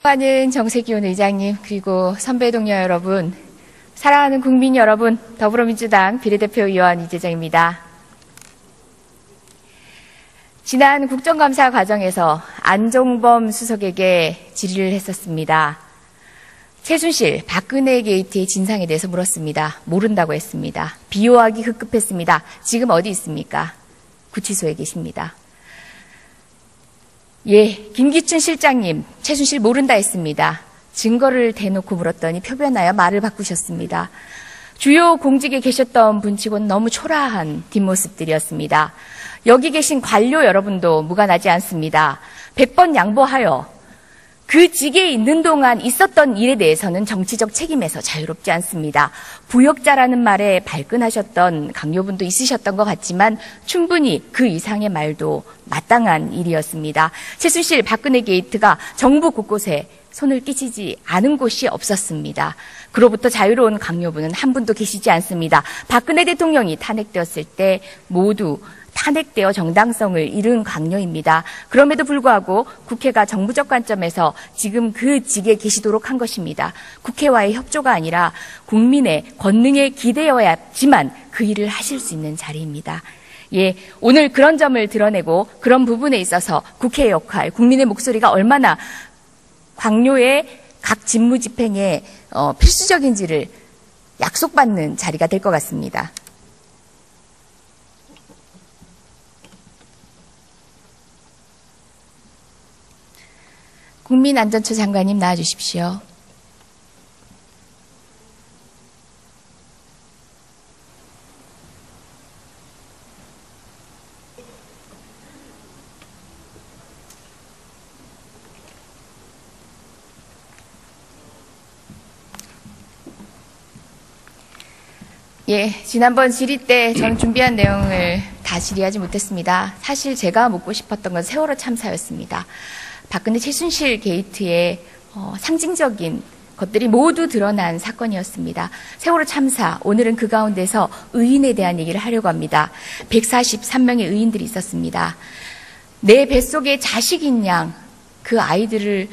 사랑하는 정세균 의장님, 그리고 선배 동료 여러분, 사랑하는 국민 여러분, 더불어민주당 비례대표 의원 이재정입니다. 지난 국정감사 과정에서 안종범 수석에게 질의를 했었습니다. 최순실, 박근혜 게이트의 진상에 대해서 물었습니다. 모른다고 했습니다. 비호하기 급급했습니다. 지금 어디 있습니까? 구치소에 계십니다. 예, 김기춘 실장님, 최순실 모른다 했습니다. 증거를 대놓고 물었더니 표변하여 말을 바꾸셨습니다. 주요 공직에 계셨던 분치고는 너무 초라한 뒷모습들이었습니다. 여기 계신 관료 여러분도 무관하지 않습니다. 100번 양보하여 그 직에 있는 동안 있었던 일에 대해서는 정치적 책임에서 자유롭지 않습니다. 부역자라는 말에 발끈하셨던 강요분도 있으셨던 것 같지만 충분히 그 이상의 말도 마땅한 일이었습니다. 최순실 박근혜 게이트가 정부 곳곳에 손을 끼치지 않은 곳이 없었습니다. 그로부터 자유로운 강요분은 한 분도 계시지 않습니다. 박근혜 대통령이 탄핵되었을 때 모두 탄핵되어 정당성을 잃은 강요입니다. 그럼에도 불구하고 국회가 정부적 관점에서 지금 그 직에 계시도록 한 것입니다. 국회와의 협조가 아니라 국민의 권능에 기대어야지만 그 일을 하실 수 있는 자리입니다. 예, 오늘 그런 점을 드러내고 그런 부분에 있어서 국회의 역할, 국민의 목소리가 얼마나 강요의 각 직무 집행에 필수적인지를 약속받는 자리가 될 것 같습니다. 국민안전처 장관님 나와주십시오. 예, 지난번 질의 때 저는 준비한 내용을 다 질의하지 못했습니다. 사실 제가 묻고 싶었던 건 세월호 참사였습니다. 박근혜 최순실 게이트의 상징적인 것들이 모두 드러난 사건이었습니다. 세월호 참사, 오늘은 그 가운데서 의인에 대한 얘기를 하려고 합니다. 143명의 의인들이 있었습니다. 내 뱃속에 자식인 양 그 아이들을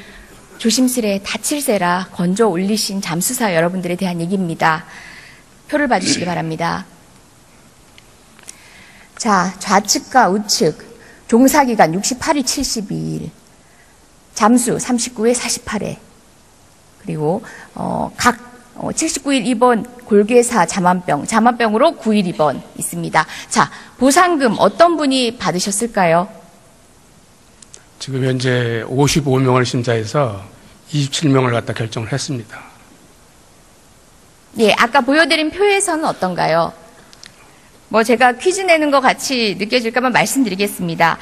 조심스레 다칠세라 건져 올리신 잠수사 여러분들에 대한 얘기입니다. 표를 봐주시기 바랍니다. 자, 좌측과 우측, 종사기간 68일 72일, 잠수 39회 48회, 그리고 각 79일 입원 골괴사 자만병으로 9일 입원 있습니다. 자, 보상금 어떤 분이 받으셨을까요? 지금 현재 55명을 심사해서 27명을 갖다 결정을 했습니다. 예, 아까 보여드린 표에서는 어떤가요? 제가 퀴즈 내는 것 같이 느껴질까 봐 말씀드리겠습니다.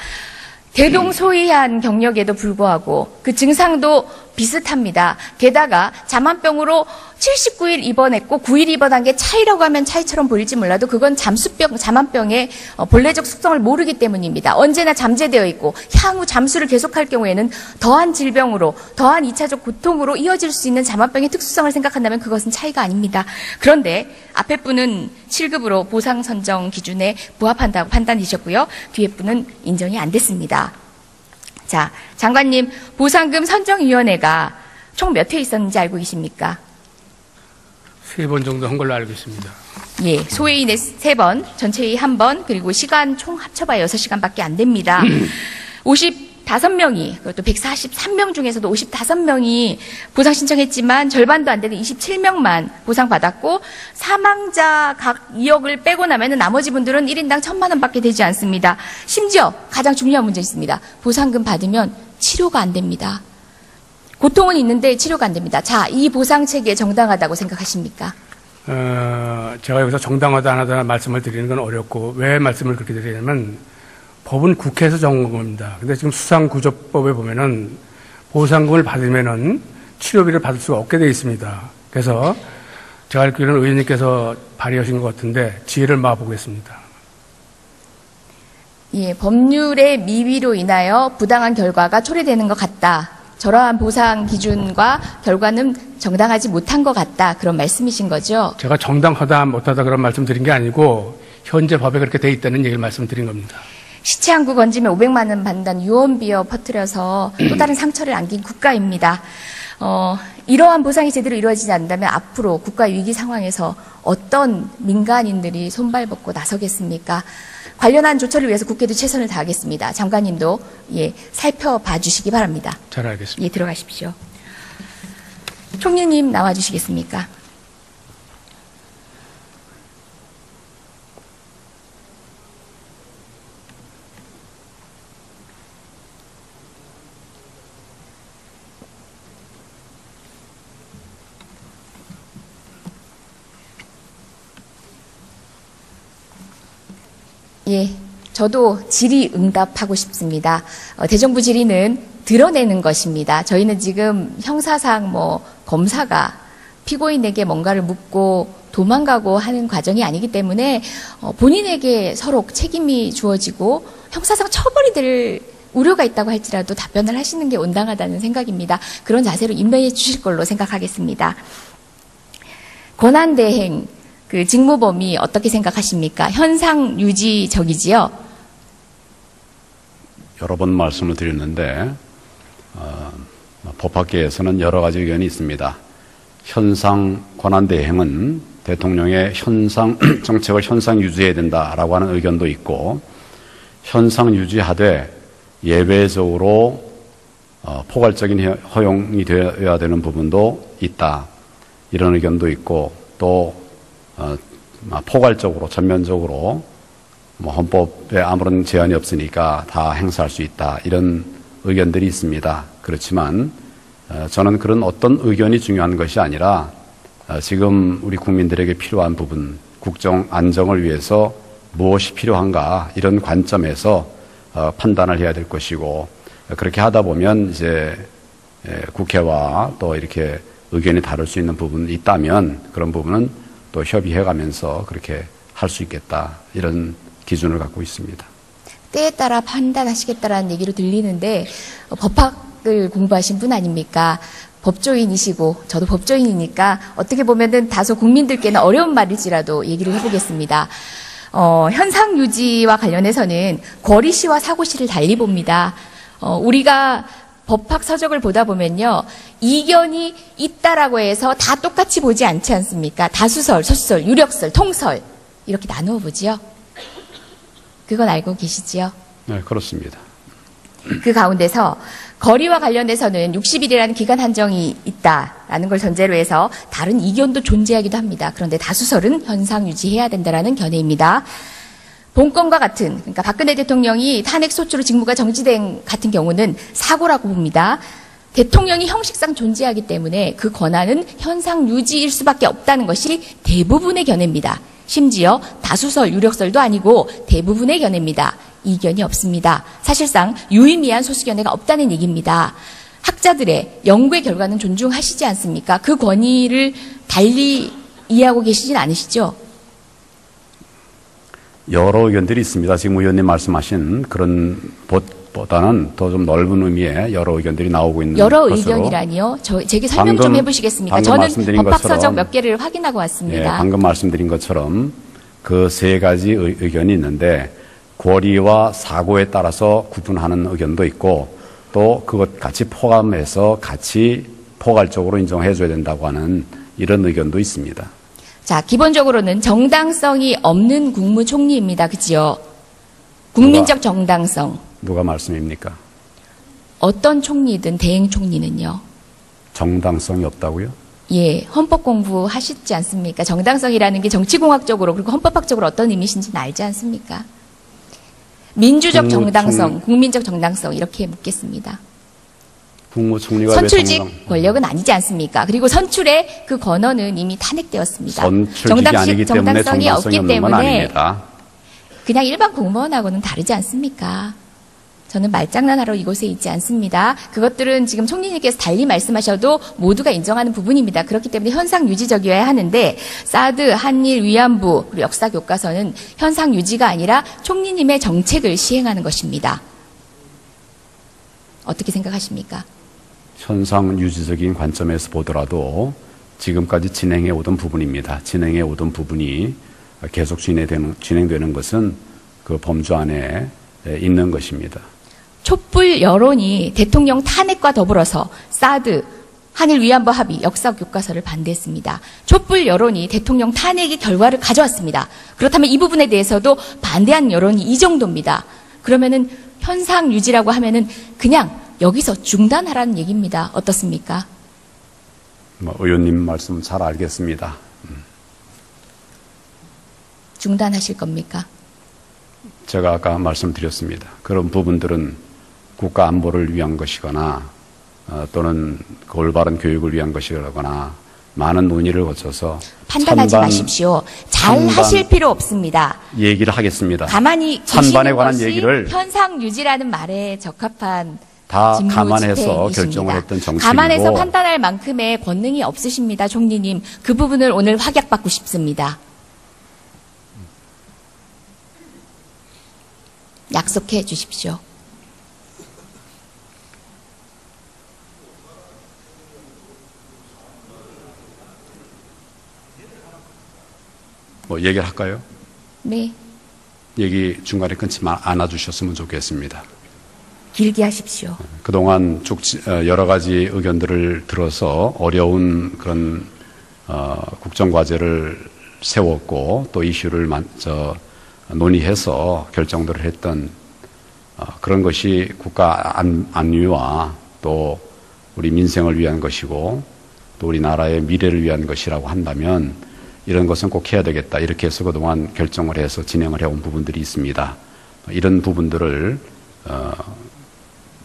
대동소이한 경력에도 불구하고 그 증상도 비슷합니다. 게다가 자만병으로 79일 입원했고 9일 입원한 게 차이라고 하면 차이처럼 보일지 몰라도 그건 자만병의 본래적 속성을 모르기 때문입니다. 언제나 잠재되어 있고 향후 잠수를 계속할 경우에는 더한 질병으로, 더한 2차적 고통으로 이어질 수 있는 자만병의 특수성을 생각한다면 그것은 차이가 아닙니다. 그런데 앞에 분은 7급으로 보상 선정 기준에 부합한다고 판단이셨고요. 뒤에 분은 인정이 안 됐습니다. 자, 장관님, 보상금 선정위원회가 총 몇 회 있었는지 알고 계십니까? 3번 정도 한 걸로 알고 있습니다. 예, 소회의 3번, 전체회의 1번, 그리고 시간 총 합쳐봐야 6시간밖에 안 됩니다. 55명이, 그것도 143명 중에서도 55명이 보상 신청했지만 절반도 안 되는 27명만 보상받았고 사망자 각 2억을 빼고 나면 나머지 분들은 1인당 1,000만 원밖에 되지 않습니다. 심지어 가장 중요한 문제 있습니다. 보상금 받으면 치료가 안 됩니다. 고통은 있는데 치료가 안 됩니다. 자, 이 보상체계 정당하다고 생각하십니까? 제가 여기서 정당하다 안 하다 말씀을 드리는 건 어렵고 왜 말씀을 그렇게 드리냐면 법은 국회에서 정한 겁니다. 근데 지금 수상구조법에 보면은 보상금을 받으면은 치료비를 받을 수가 없게 되어 있습니다. 그래서 제가 알기로는 의원님께서 발의하신 것 같은데 지혜를 모아보겠습니다. 예, 법률의 미비로 인하여 부당한 결과가 초래되는 것 같다. 저러한 보상 기준과 결과는 정당하지 못한 것 같다. 그런 말씀이신 거죠? 제가 정당하다 못하다 그런 말씀 드린 게 아니고 현재 법에 그렇게 돼 있다는 얘기를 말씀드린 겁니다. 시체 한구 건지면 500만 원 받는다는 유언비어 퍼뜨려서 또 다른 상처를 안긴 국가입니다. 이러한 보상이 제대로 이루어지지 않는다면 앞으로 국가 위기 상황에서 어떤 민간인들이 손발벗고 나서겠습니까? 관련한 조처를 위해서 국회도 최선을 다하겠습니다. 장관님도 살펴봐 주시기 바랍니다. 잘 알겠습니다. 들어가십시오. 총리님 나와 주시겠습니까? 저도 질의응답하고 싶습니다. 대정부 질의는 드러내는 것입니다. 저희는 지금 형사상 검사가 피고인에게 뭔가를 묻고 도망가고 하는 과정이 아니기 때문에 본인에게 서로 책임이 주어지고 형사상 처벌이 될 우려가 있다고 할지라도 답변을 하시는 게 온당하다는 생각입니다. 그런 자세로 임명해 주실 걸로 생각하겠습니다. 권한대행 그 직무범위 어떻게 생각하십니까? 현상 유지적이지요? 여러 번 말씀을 드렸는데 법학계에서는 여러 가지 의견이 있습니다. 현상 권한대행은 대통령의 현상 정책을 현상 유지해야 된다라고 하는 의견도 있고, 현상 유지하되 예외적으로 포괄적인 허용이 되어야 되는 부분도 있다, 이런 의견도 있고, 또 포괄적으로 전면적으로 헌법에 아무런 제한이 없으니까 다 행사할 수 있다, 이런 의견들이 있습니다. 그렇지만 저는 그런 어떤 의견이 중요한 것이 아니라 지금 우리 국민들에게 필요한 부분, 국정 안정을 위해서 무엇이 필요한가, 이런 관점에서 판단을 해야 될 것이고, 그렇게 하다 보면 이제 국회와 또 이렇게 의견이 다를 수 있는 부분이 있다면 그런 부분은 또 협의해가면서 그렇게 할 수 있겠다, 이런 기준을 갖고 있습니다. 때에 따라 판단하시겠다라는 얘기로 들리는데 법학을 공부하신 분 아닙니까? 법조인이시고 저도 법조인이니까 어떻게 보면은 다소 국민들께는 어려운 말일지라도 얘기를 해보겠습니다. 현상 유지와 관련해서는 거리시와 사고시를 달리 봅니다. 우리가 법학 서적을 보다 보면요, 이견이 있다라고 해서 다 똑같이 보지 않지 않습니까? 다수설, 소수설, 유력설, 통설 이렇게 나누어 보지요. 그건 알고 계시지요? 네, 그렇습니다. 그 가운데서 거리와 관련해서는 60일이라는 기간 한정이 있다라는 걸 전제로 해서 다른 이견도 존재하기도 합니다. 그런데 다수설은 현상 유지해야 된다라는 견해입니다. 본건과 같은, 그러니까 박근혜 대통령이 탄핵 소추로 직무가 정지된 같은 경우는 사고라고 봅니다. 대통령이 형식상 존재하기 때문에 그 권한은 현상 유지일 수밖에 없다는 것이 대부분의 견해입니다. 심지어 다수설, 유력설도 아니고 대부분의 견해입니다. 이견이 없습니다. 사실상 유의미한 소수견해가 없다는 얘기입니다. 학자들의 연구의 결과는 존중하시지 않습니까? 그 권위를 달리 이해하고 계시진 않으시죠? 여러 의견들이 있습니다. 지금 의원님 말씀하신 그런 보다는 더 좀 넓은 의미의 여러 의견들이 나오고 있는 여러 것으로. 의견이라니요? 제게 설명 좀 해보시겠습니까? 저는 법학서적 몇 개를 확인하고 왔습니다. 방금 말씀드린 것처럼 그 세 가지 의견이 있는데, 권리와 사고에 따라서 구분하는 의견도 있고, 또 그것 같이 포함해서 같이 포괄적으로 인정해줘야 된다고 하는 이런 의견도 있습니다. 자, 기본적으로는 정당성이 없는 국무총리입니다. 그지요? 국민적 정당성. 누가 말씀입니까? 어떤 총리든 대행 총리는요. 정당성이 없다고요? 예, 헌법 공부하시지 않습니까? 정당성이라는 게 정치공학적으로 그리고 헌법학적으로 어떤 의미신지는 알지 않습니까? 민주적 정당성, 국민적 정당성 이렇게 묻겠습니다. 국무총리가 선출직 권력은 아니지 않습니까? 그리고 선출의 그 권한은 이미 탄핵되었습니다. 선출직이 아니기 때문에 정당성이 없는 건 아닙니다. 그냥 일반 공무원하고는 다르지 않습니까? 저는 말장난하러 이곳에 있지 않습니다. 그것들은 지금 총리님께서 달리 말씀하셔도 모두가 인정하는 부분입니다. 그렇기 때문에 현상 유지적이어야 하는데, 사드, 한일, 위안부, 그리고 역사 교과서는 현상 유지가 아니라 총리님의 정책을 시행하는 것입니다. 어떻게 생각하십니까? 현상 유지적인 관점에서 보더라도 지금까지 진행해 오던 부분입니다. 진행해 오던 부분이 계속 진행되는 것은 그 범주 안에 있는 것입니다. 촛불 여론이 대통령 탄핵과 더불어서 사드, 한일 위안부 합의 역사 교과서를 반대했습니다. 촛불 여론이 대통령 탄핵의 결과를 가져왔습니다. 그렇다면 이 부분에 대해서도 반대한 여론이 이 정도입니다. 그러면은 현상 유지라고 하면은 그냥 여기서 중단하라는 얘기입니다. 어떻습니까? 의원님 말씀 잘 알겠습니다. 중단하실 겁니까? 제가 아까 말씀드렸습니다. 그런 부분들은 국가 안보를 위한 것이거나 또는 그 올바른 교육을 위한 것이거나 많은 논의를 거쳐서 판단하지 마십시오. 잘 하실 필요 없습니다. 얘기를 하겠습니다. 가만히 찬반에 계시는 관한 것이 얘기를 현상 유지라는 말에 적합한 다 직무 감안해서 집행이십니다. 결정을 했던 정책이고 감안해서 판단할 만큼의 권능이 없으십니다. 총리님. 그 부분을 오늘 확약받고 싶습니다. 약속해 주십시오. 뭐 얘기를 할까요? 네. 얘기 중간에 끊지 않아 주셨으면 좋겠습니다. 길게 하십시오. 그동안 쭉 여러 가지 의견들을 들어서 어려운 그런 국정과제를 세웠고 또 이슈를 논의해서 결정들을 했던 그런 것이 국가 안위와 또 우리 민생을 위한 것이고 또 우리나라의 미래를 위한 것이라고 한다면 이런 것은 꼭 해야 되겠다. 이렇게 해서 그동안 결정을 해서 진행을 해온 부분들이 있습니다. 이런 부분들을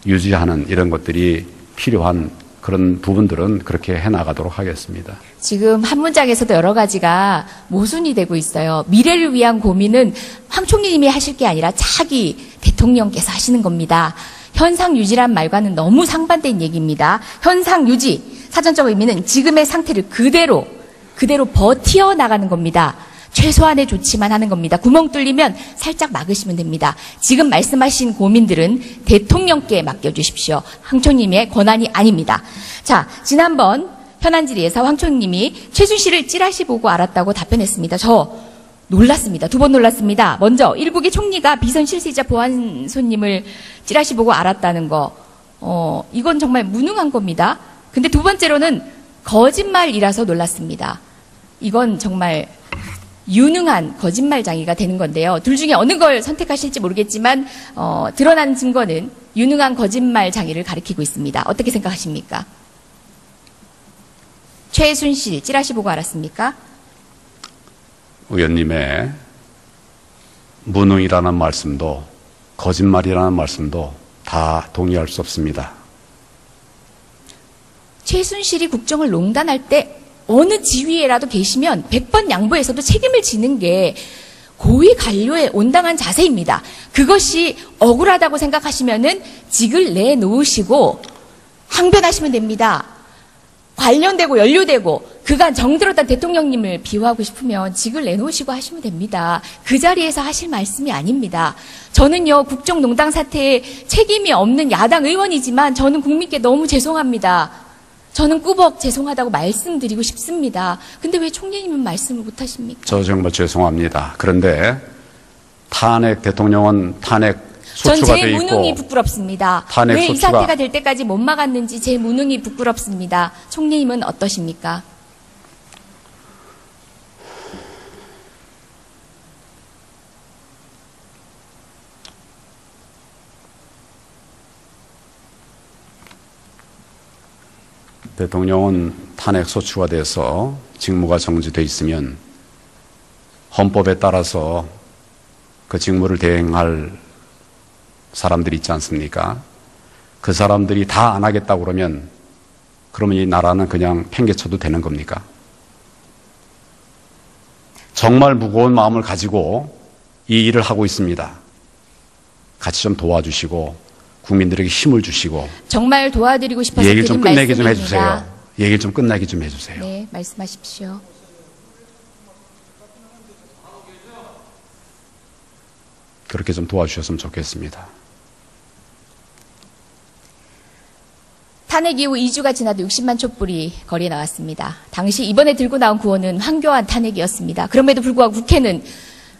유지하는 이런 것들이 필요한 그런 부분들은 그렇게 해나가도록 하겠습니다. 지금 한 문장에서도 여러 가지가 모순이 되고 있어요. 미래를 위한 고민은 황 총리님이 하실 게 아니라 차기 대통령께서 하시는 겁니다. 현상 유지란 말과는 너무 상반된 얘기입니다. 현상 유지, 사전적 의미는 지금의 상태를 그대로 버티어 나가는 겁니다. 최소한의 조치만 하는 겁니다. 구멍 뚫리면 살짝 막으시면 됩니다. 지금 말씀하신 고민들은 대통령께 맡겨주십시오. 황 총리님의 권한이 아닙니다. 자, 지난번 현안 질의에서 황 총리님이 최순실을 찌라시 보고 알았다고 답변했습니다. 저 놀랐습니다. 두 번 놀랐습니다. 먼저 일국의 총리가 비선 실세자 보안손님을 찌라시 보고 알았다는 거, 이건 정말 무능한 겁니다. 근데 두 번째로는 거짓말이라서 놀랐습니다. 이건 정말 유능한 거짓말장이가 되는 건데요. 둘 중에 어느 걸 선택하실지 모르겠지만 드러난 증거는 유능한 거짓말장이를 가리키고 있습니다. 어떻게 생각하십니까? 최순실 찌라시 보고 알았습니까? 의원님의 무능이라는 말씀도 거짓말이라는 말씀도 다 동의할 수 없습니다. 최순실이 국정을 농단할 때 어느 지위에라도 계시면 100번 양보해서도 책임을 지는 게 고위 관료의 온당한 자세입니다. 그것이 억울하다고 생각하시면은 직을 내놓으시고 항변하시면 됩니다. 관련되고 연루되고 그간 정들었던 대통령님을 비호하고 싶으면 직을 내놓으시고 하시면 됩니다. 그 자리에서 하실 말씀이 아닙니다. 저는요, 국정농단 사태에 책임이 없는 야당 의원이지만 저는 국민께 너무 죄송합니다. 저는 꾸벅 죄송하다고 말씀드리고 싶습니다. 근데 왜 총리님은 말씀을 못 하십니까? 저 정말 죄송합니다. 그런데 대통령은 탄핵 전 소추가 제 돼 무능이 있고 부끄럽습니다. 탄핵 왜 이 소추가- 사태가 될 때까지 못 막았는지 제 무능이 부끄럽습니다. 총리님은 어떠십니까? 대통령은 탄핵 소추가 돼서 직무가 정지돼 있으면 헌법에 따라서 그 직무를 대행할 사람들이 있지 않습니까? 그 사람들이 다 안 하겠다고 그러면 이 나라는 그냥 팽개쳐도 되는 겁니까? 정말 무거운 마음을 가지고 이 일을 하고 있습니다. 같이 좀 도와주시고 국민들에게 힘을 주시고 정말 도와드리고 싶어서 얘기를 좀 드린 끝내게 좀 말씀입니다. 해주세요. 얘기를 좀 끝나게 좀 해주세요. 네, 말씀하십시오. 그렇게 좀 도와주셨으면 좋겠습니다. 탄핵 이후 2주가 지나도 60만 촛불이 거리에 나왔습니다. 당시 이번에 들고 나온 구호는 황교안 탄핵이었습니다. 그럼에도 불구하고 국회는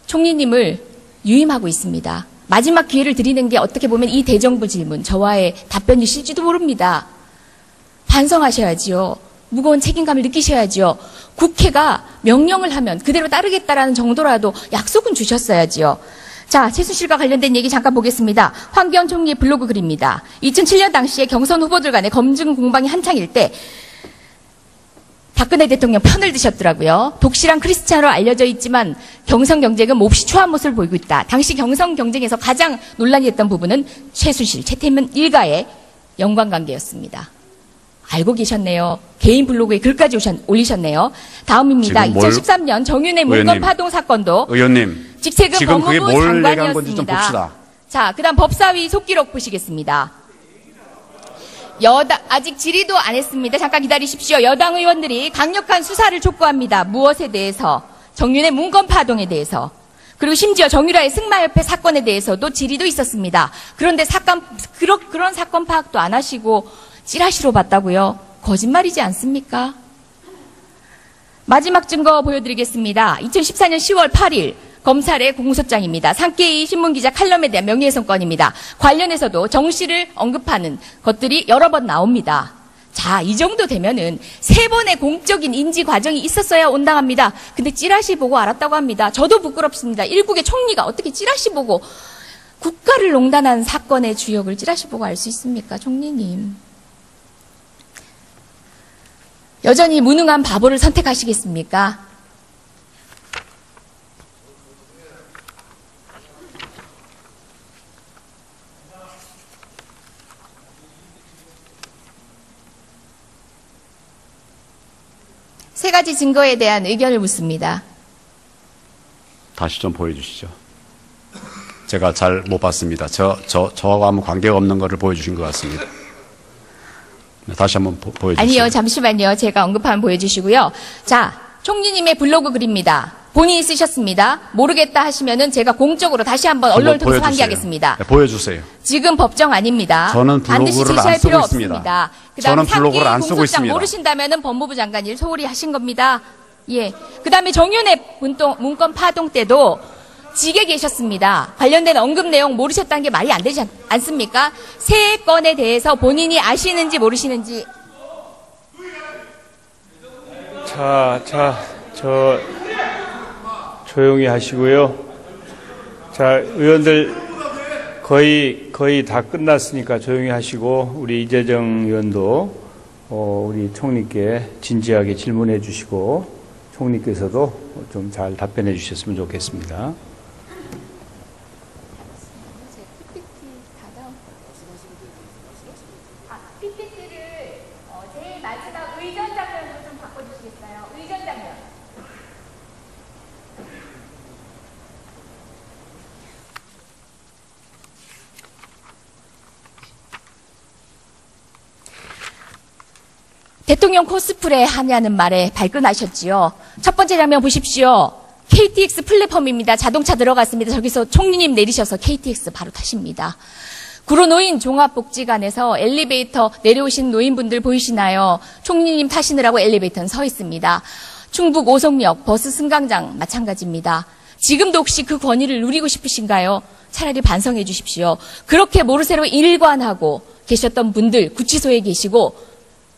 총리님을 유임하고 있습니다. 마지막 기회를 드리는 게 어떻게 보면 이 대정부 질문, 저와의 답변이실지도 모릅니다. 반성하셔야지요. 무거운 책임감을 느끼셔야지요. 국회가 명령을 하면 그대로 따르겠다라는 정도라도 약속은 주셨어야지요. 자, 최순실과 관련된 얘기 잠깐 보겠습니다. 황교안 총리의 블로그 글입니다. 2007년 당시에 경선 후보들 간의 검증 공방이 한창일 때 박근혜 대통령 편을 드셨더라고요. 독실한 크리스찬으로 알려져 있지만 경선 경쟁은 몹시 초한 모습을 보이고 있다. 당시 경선 경쟁에서 가장 논란이 됐던 부분은 최순실, 최태민 일가의 연관관계였습니다. 알고 계셨네요. 개인 블로그에 글까지 올리셨네요. 다음입니다. 2013년 정윤회 문건 파동 사건도 의원님, 직책은 지금 그게 법무부 뭘 얘기한 건지 좀 장관이었습니다. 봅시다. 자, 그다음 법사위 속기록 보시겠습니다. 아직 질의도 안 했습니다. 잠깐 기다리십시오. 여당 의원들이 강력한 수사를 촉구합니다. 무엇에 대해서? 정윤회 문건 파동에 대해서. 그리고 심지어 정유라의 승마협회 사건에 대해서도 질의도 있었습니다. 그런데 그런 사건 파악도 안 하시고 찌라시로 봤다고요? 거짓말이지 않습니까? 마지막 증거 보여드리겠습니다. 2014년 10월 8일 검찰의 공소장입니다. 상케이 신문기자 칼럼에 대한 명예훼손 건입니다. 관련해서도 정 씨를 언급하는 것들이 여러 번 나옵니다. 자, 이 정도 되면은 3번의 공적인 인지 과정이 있었어야 온당합니다. 근데 찌라시 보고 알았다고 합니다. 저도 부끄럽습니다. 일국의 총리가 어떻게 찌라시 보고 국가를 농단한 사건의 주역을 찌라시 보고 알 수 있습니까, 총리님? 여전히 무능한 바보를 선택하시겠습니까? 세 가지 증거에 대한 의견을 묻습니다. 다시 좀 보여주시죠. 제가 잘 못 봤습니다. 저하고 아무 관계가 없는 것을 보여주신 것 같습니다. 다시 한번 보여주세요. 아니요, 잠시만요. 제가 언급하면 보여주시고요. 자, 총리님의 블로그 글입니다. 본인이 쓰셨습니다. 모르겠다 하시면은 제가 공적으로 다시 한번 언론을 통해서 환기하겠습니다. 네, 보여주세요. 지금 법정 아닙니다. 저는 반드시 블로그를 제시할 안 쓰고 필요 있습니다. 없습니다. 저는 블로그를 안 쓰고 공소장 있습니다. 모르신다면은 법무부 장관 일 소홀히 하신 겁니다. 예. 그다음에 정윤회 문건 파동 때도 직에 계셨습니다. 관련된 언급 내용 모르셨다는 게 말이 안 되지 않습니까? 세 건에 대해서 본인이 아시는지 모르시는지. 조용히 하시고요. 자, 의원들 거의 다 끝났으니까 조용히 하시고, 우리 이재정 의원도 우리 총리께 진지하게 질문해 주시고, 총리께서도 좀 잘 답변해 주셨으면 좋겠습니다. PPT를 제일 마지막 의전 장면으로 좀 바꿔주시겠어요? 의전 장면. 대통령 코스프레 하냐는 말에 발끈하셨지요. 첫 번째 장면 보십시오. KTX 플랫폼입니다. 자동차 들어갔습니다. 저기서 총리님 내리셔서 KTX 바로 타십니다. 구로노인 종합복지관에서 엘리베이터 내려오신 노인분들 보이시나요? 총리님 타시느라고 엘리베이터는 서 있습니다. 충북 오송역 버스 승강장 마찬가지입니다. 지금도 혹시 그 권위를 누리고 싶으신가요? 차라리 반성해 주십시오. 그렇게 모르쇠로 일관하고 계셨던 분들 구치소에 계시고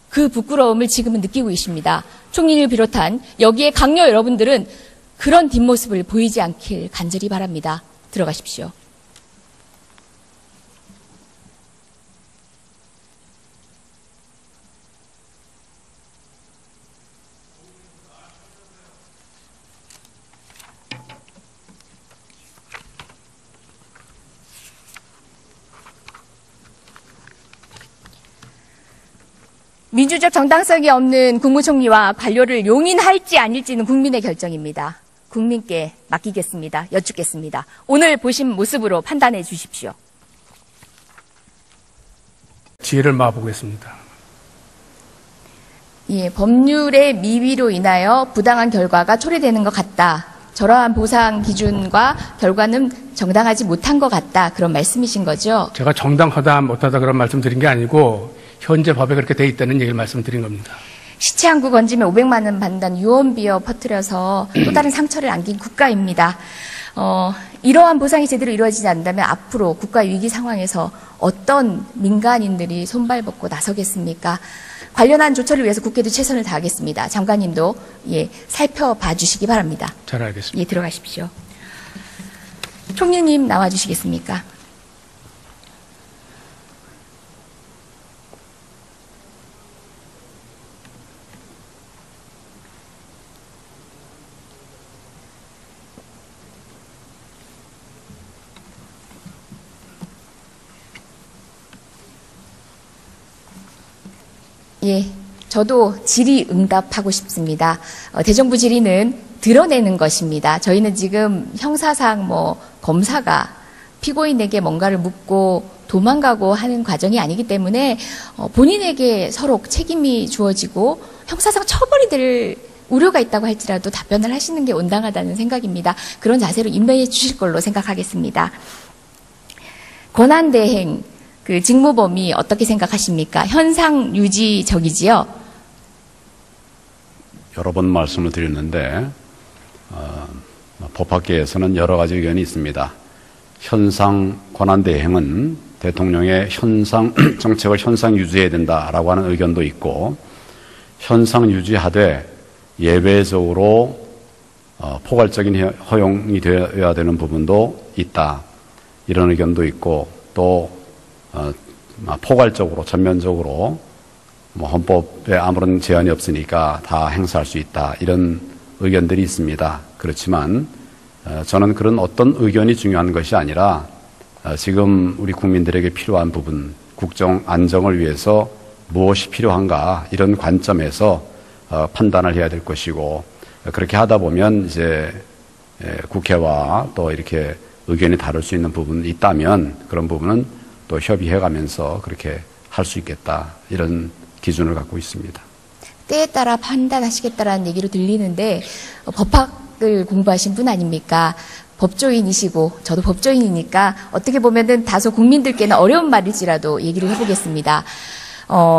그 부끄러움을 지금은 느끼고 계십니다. 총리를 비롯한 여기에 강요 여러분들은 그런 뒷모습을 보이지 않길 간절히 바랍니다. 들어가십시오. 민주적 정당성이 없는 국무총리와 관료를 용인할지 아닐지는 국민의 결정입니다. 국민께 맡기겠습니다. 여쭙겠습니다. 오늘 보신 모습으로 판단해 주십시오. 지혜를 모아보겠습니다. 예, 법률의 미비로 인하여 부당한 결과가 초래되는 것 같다. 저러한 보상 기준과 결과는 정당하지 못한 것 같다. 그런 말씀이신 거죠? 제가 정당하다 못하다 그런 말씀 드린 게 아니고 현재 법에 그렇게 돼 있다는 얘기를 말씀드린 겁니다. 시체 한 구 건지면 500만 원 받는다는 유언비어 퍼뜨려서 또 다른 상처를 안긴 국가입니다. 이러한 보상이 제대로 이루어지지 않는다면 앞으로 국가 위기 상황에서 어떤 민간인들이 손발벗고 나서겠습니까? 관련한 조처를 위해서 국회도 최선을 다하겠습니다. 장관님도 살펴봐 주시기 바랍니다. 잘 알겠습니다. 들어가십시오. 총리님 나와 주시겠습니까? 저도 질의응답하고 싶습니다. 대정부 질의는 드러내는 것입니다. 저희는 지금 형사상 검사가 피고인에게 뭔가를 묻고 도망가고 하는 과정이 아니기 때문에 본인에게 서로 책임이 주어지고 형사상 처벌이 될 우려가 있다고 할지라도 답변을 하시는 게 온당하다는 생각입니다. 그런 자세로 임명해 주실 걸로 생각하겠습니다. 권한대행 그 직무 범위 어떻게 생각하십니까? 현상 유지적이지요? 여러 번 말씀을 드렸는데 법학계에서는 여러 가지 의견이 있습니다. 현상 권한대행은 대통령의 현상 정책을 현상 유지해야 된다라고 하는 의견도 있고, 현상 유지하되 예외적으로 포괄적인 허용이 되어야 되는 부분도 있다, 이런 의견도 있고, 또 포괄적으로 전면적으로 헌법에 아무런 제한이 없으니까 다 행사할 수 있다, 이런 의견들이 있습니다. 그렇지만 저는 그런 어떤 의견이 중요한 것이 아니라 지금 우리 국민들에게 필요한 부분, 국정 안정을 위해서 무엇이 필요한가, 이런 관점에서 판단을 해야 될 것이고, 그렇게 하다 보면 이제 국회와 또 이렇게 의견이 다를 수 있는 부분이 있다면 그런 부분은 또 협의해가면서 그렇게 할 수 있겠다, 이런 기준을 갖고 있습니다. 때에 따라 판단하시겠다라는 얘기로 들리는데 법학을 공부하신 분 아닙니까? 법조인이시고 저도 법조인이니까 어떻게 보면은 다소 국민들께는 어려운 말일지라도 얘기를 해보겠습니다.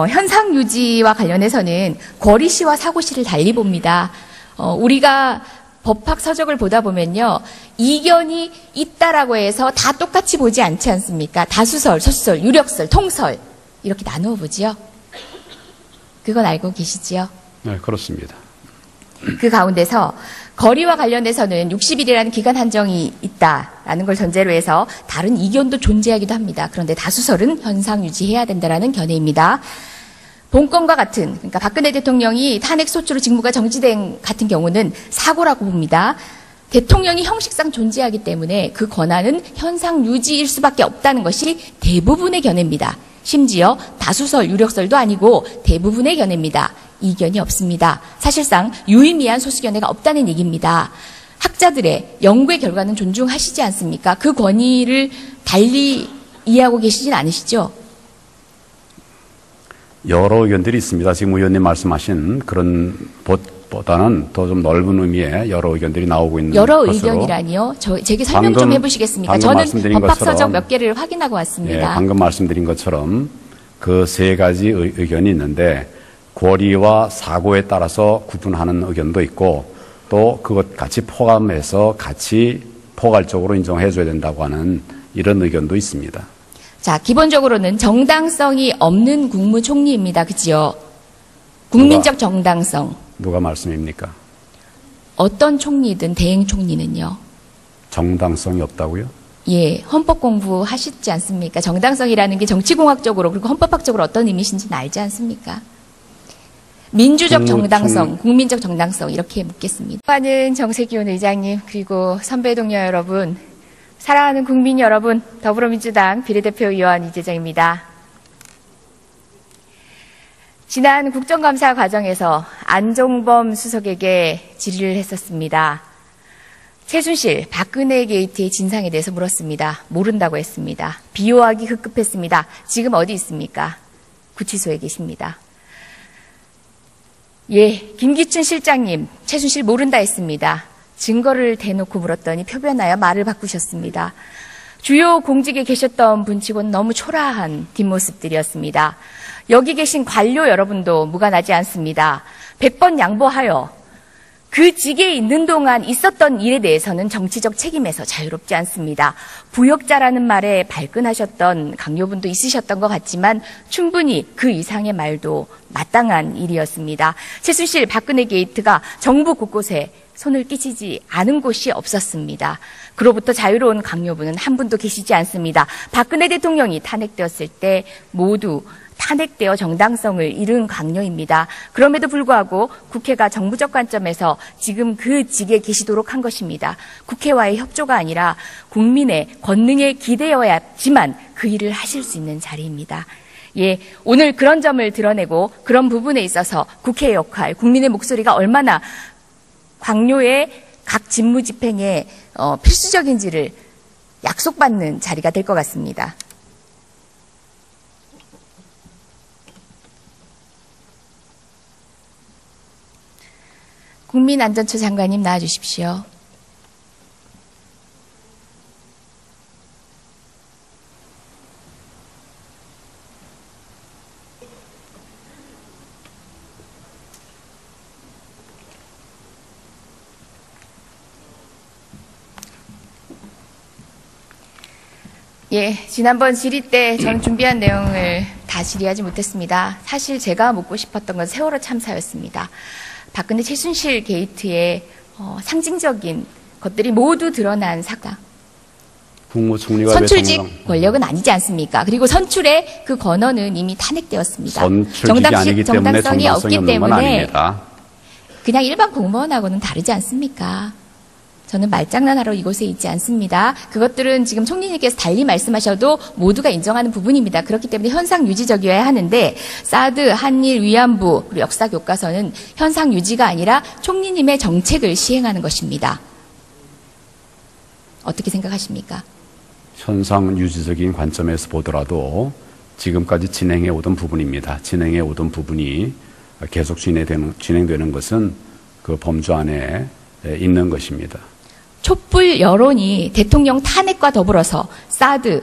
현상 유지와 관련해서는 권리시와 사고시를 달리 봅니다. 우리가 법학 서적을 보다 보면요, 이견이 있다라고 해서 다 똑같이 보지 않지 않습니까? 다수설, 소수설, 유력설, 통설 이렇게 나누어 보지요. 그건 알고 계시지요? 네, 그렇습니다. 그 가운데서 거리와 관련해서는 60일이라는 기간 한정이 있다라는 걸 전제로 해서 다른 이견도 존재하기도 합니다. 그런데 다수설은 현상 유지해야 된다라는 견해입니다. 본건과 같은, 그러니까 박근혜 대통령이 탄핵 소추로 직무가 정지된 같은 경우는 사고라고 봅니다. 대통령이 형식상 존재하기 때문에 그 권한은 현상 유지일 수밖에 없다는 것이 대부분의 견해입니다. 심지어 다수설, 유력설도 아니고 대부분의 견해입니다. 이견이 없습니다. 사실상 유의미한 소수견해가 없다는 얘기입니다. 학자들의 연구의 결과는 존중하시지 않습니까? 그 권위를 달리 이해하고 계시진 않으시죠? 여러 의견들이 있습니다. 지금 의원님 말씀하신 그런 보다는 더 좀 넓은 의미의 여러 의견들이 나오고 있는 여러 것으로. 의견이라니요? 제게 설명 좀 해보시겠습니까? 저는 법학서적 몇 개를 확인하고 왔습니다. 방금 말씀드린 것처럼 그 세 가지 의견이 있는데, 권리와 사고에 따라서 구분하는 의견도 있고, 또 그것 같이 포함해서 같이 포괄적으로 인정해줘야 된다고 하는 이런 의견도 있습니다. 자, 기본적으로는 정당성이 없는 국무총리입니다. 그치요? 국민적 정당성. 누가 말씀입니까? 어떤 총리든 대행 총리는요. 정당성이 없다고요? 예, 헌법 공부하시지 않습니까? 정당성이라는 게 정치공학적으로 그리고 헌법학적으로 어떤 의미신지는 알지 않습니까? 민주적 정당성, 국민적 정당성 이렇게 묻겠습니다. 수고하는 정세균 의장님, 그리고 선배 동료 여러분, 사랑하는 국민 여러분, 더불어민주당 비례대표 의원 이재정입니다. 지난 국정감사 과정에서 안종범 수석에게 질의를 했었습니다. 최순실, 박근혜 게이트의 진상에 대해서 물었습니다. 모른다고 했습니다. 비호하기 급급했습니다. 지금 어디 있습니까? 구치소에 계십니다. 예, 김기춘 실장님, 최순실 모른다 했습니다. 증거를 대놓고 물었더니 표변하여 말을 바꾸셨습니다. 주요 공직에 계셨던 분치고는 너무 초라한 뒷모습들이었습니다. 여기 계신 관료 여러분도 무관하지 않습니다. 100번 양보하여 그 직에 있는 동안 있었던 일에 대해서는 정치적 책임에서 자유롭지 않습니다. 부역자라는 말에 발끈하셨던 강요분도 있으셨던 것 같지만 충분히 그 이상의 말도 마땅한 일이었습니다. 최순실 박근혜 게이트가 정부 곳곳에 손을 끼치지 않은 곳이 없었습니다. 그로부터 자유로운 강요분은 한 분도 계시지 않습니다. 박근혜 대통령이 탄핵되었을 때 모두 탄핵되어 정당성을 잃은 강요입니다. 그럼에도 불구하고 국회가 정부적 관점에서 지금 그 직에 계시도록 한 것입니다. 국회와의 협조가 아니라 국민의 권능에 기대어야지만 그 일을 하실 수 있는 자리입니다. 예, 오늘 그런 점을 드러내고 그런 부분에 있어서 국회의 역할, 국민의 목소리가 얼마나 강요의 각 직무 집행에 필수적인지를 약속받는 자리가 될 것 같습니다. 국민안전처 장관님 나와주십시오. 예, 지난번 질의 때 저는 준비한 내용을 다 질의하지 못했습니다. 사실 제가 묻고 싶었던 건 세월호 참사였습니다. 박근혜 최순실 게이트의 상징적인 것들이 모두 드러난 사건. 국무총리가 선출직 권력은 아니지 않습니까? 그리고 선출의 그 권한은 이미 탄핵되었습니다. 선출직이 아니기 때문에 정당성이 없는 건 아닙니다. 그냥 일반 공무원하고는 다르지 않습니까? 저는 말장난하러 이곳에 있지 않습니다. 그것들은 지금 총리님께서 달리 말씀하셔도 모두가 인정하는 부분입니다. 그렇기 때문에 현상 유지적이어야 하는데 사드, 한일 위안부, 그리고 역사 교과서는 현상 유지가 아니라 총리님의 정책을 시행하는 것입니다. 어떻게 생각하십니까? 현상 유지적인 관점에서 보더라도 지금까지 진행해 오던 부분입니다. 진행해 오던 부분이 계속 진행되는 것은 그 범주 안에 있는 것입니다. 촛불 여론이 대통령 탄핵과 더불어서 사드,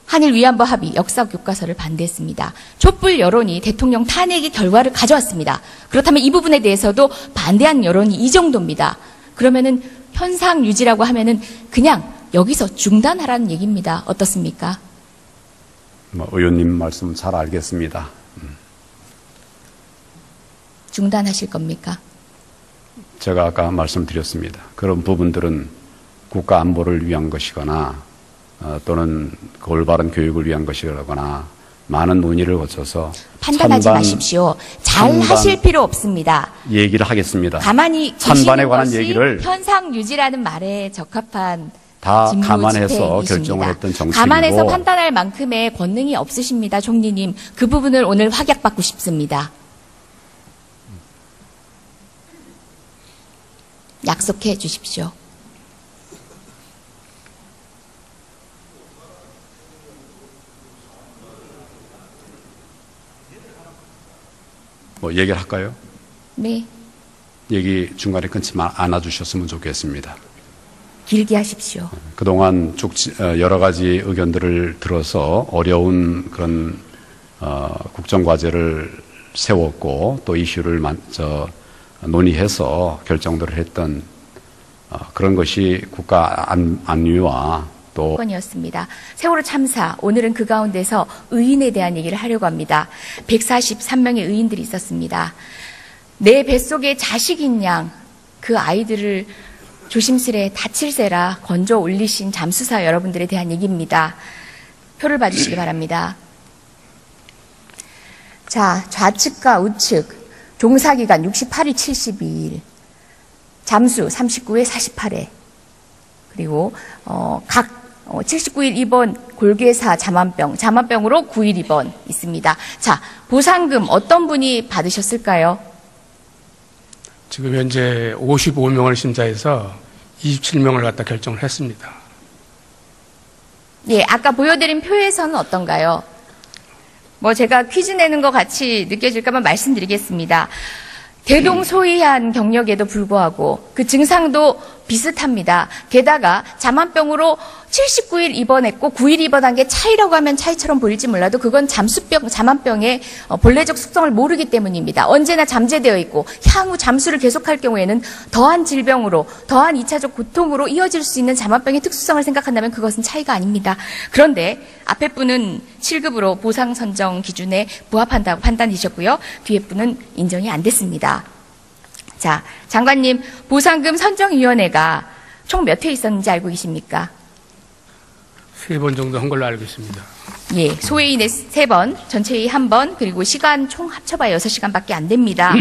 한일 위안부 합의, 역사 교과서를 반대했습니다. 촛불 여론이 대통령 탄핵의 결과를 가져왔습니다. 그렇다면 이 부분에 대해서도 반대한 여론이 이 정도입니다. 그러면은 현상 유지라고 하면은 그냥 여기서 중단하라는 얘기입니다. 어떻습니까? 의원님 말씀 잘 알겠습니다. 중단하실 겁니까? 제가 아까 말씀드렸습니다. 그런 부분들은 국가 안보를 위한 것이거나 또는 올바른 교육을 위한 것이거나 많은 논의를 거쳐서 판단하지 마십시오. 잘 하실 필요 없습니다. 얘기를 하겠습니다. 가만히 찬반에 계시는 관한 것이 얘기를 현상 유지라는 말에 적합한 다 직무 감안해서 집행이십니다. 결정을 했던 정책이고 감안해서 판단할 만큼의 권능이 없으십니다. 총리님. 그 부분을 오늘 확약받고 싶습니다. 약속해 주십시오. 얘기를 할까요? 네. 얘기 중간에 끊지 않아 주셨으면 좋겠습니다. 길게 하십시오. 그동안 쭉 여러 가지 의견들을 들어서 어려운 그런 국정과제를 세웠고 또 이슈를 논의해서 결정들을 했던 그런 것이 국가 안위와 또 건이었습니다. 세월호 참사, 오늘은 그 가운데서 의인에 대한 얘기를 하려고 합니다. 143명의 의인들이 있었습니다. 내 뱃속에 자식인 양 그 아이들을 조심스레 다칠세라 건져 올리신 잠수사 여러분들에 대한 얘기입니다. 표를 봐주시기 바랍니다. 자, 좌측과 우측 종사기간 68일 72일 잠수 39회 48회 그리고 각 79일 입원 골괴사 잠만병으로 9일 입원 있습니다. 자, 보상금 어떤 분이 받으셨을까요? 지금 현재 55명을 심사해서 27명을 갖다 결정을 했습니다. 예, 아까 보여드린 표에서는 어떤가요? 제가 퀴즈 내는 것 같이 느껴질까봐 말씀드리겠습니다. 대동소이한 경력에도 불구하고 그 증상도 비슷합니다. 게다가 자만병으로 79일 입원했고 9일 입원한 게 차이라고 하면 차이처럼 보일지 몰라도 그건 자만병의 본래적 속성을 모르기 때문입니다. 언제나 잠재되어 있고 향후 잠수를 계속할 경우에는 더한 질병으로, 더한 2차적 고통으로 이어질 수 있는 자만병의 특수성을 생각한다면 그것은 차이가 아닙니다. 그런데 앞에 분은 7급으로 보상 선정 기준에 부합한다고 판단이셨고요. 뒤에 분은 인정이 안 됐습니다. 자, 장관님, 보상금 선정위원회가 총 몇 회 있었는지 알고 계십니까? 3번 정도 한 걸로 알고 있습니다. 예, 소회의 3번, 전체회의 1번, 그리고 시간 총 합쳐봐야 6시간밖에 안 됩니다.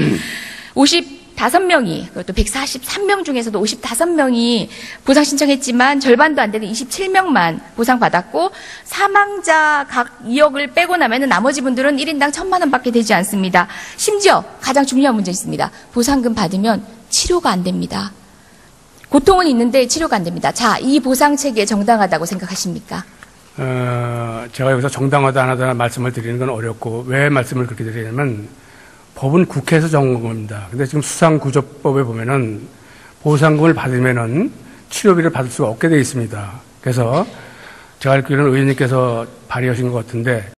55명이, 그것도 143명 중에서도 55명이 보상 신청했지만 절반도 안 되는 27명만 보상받았고, 사망자 각 2억을 빼고 나면 나머지 분들은 1인당 1,000만 원밖에 되지 않습니다. 심지어 가장 중요한 문제 있습니다. 보상금 받으면 치료가 안 됩니다. 고통은 있는데 치료가 안 됩니다. 자, 이 보상체계 정당하다고 생각하십니까? 제가 여기서 정당하다 안 하다 말씀을 드리는 건 어렵고, 왜 말씀을 그렇게 드리냐면, 법은 국회에서 정한 겁니다. 근데 지금 수상구조법에 보면은 보상금을 받으면은 치료비를 받을 수가 없게 되어 있습니다. 그래서 제가 알기로는 의원님께서 발의하신 것 같은데,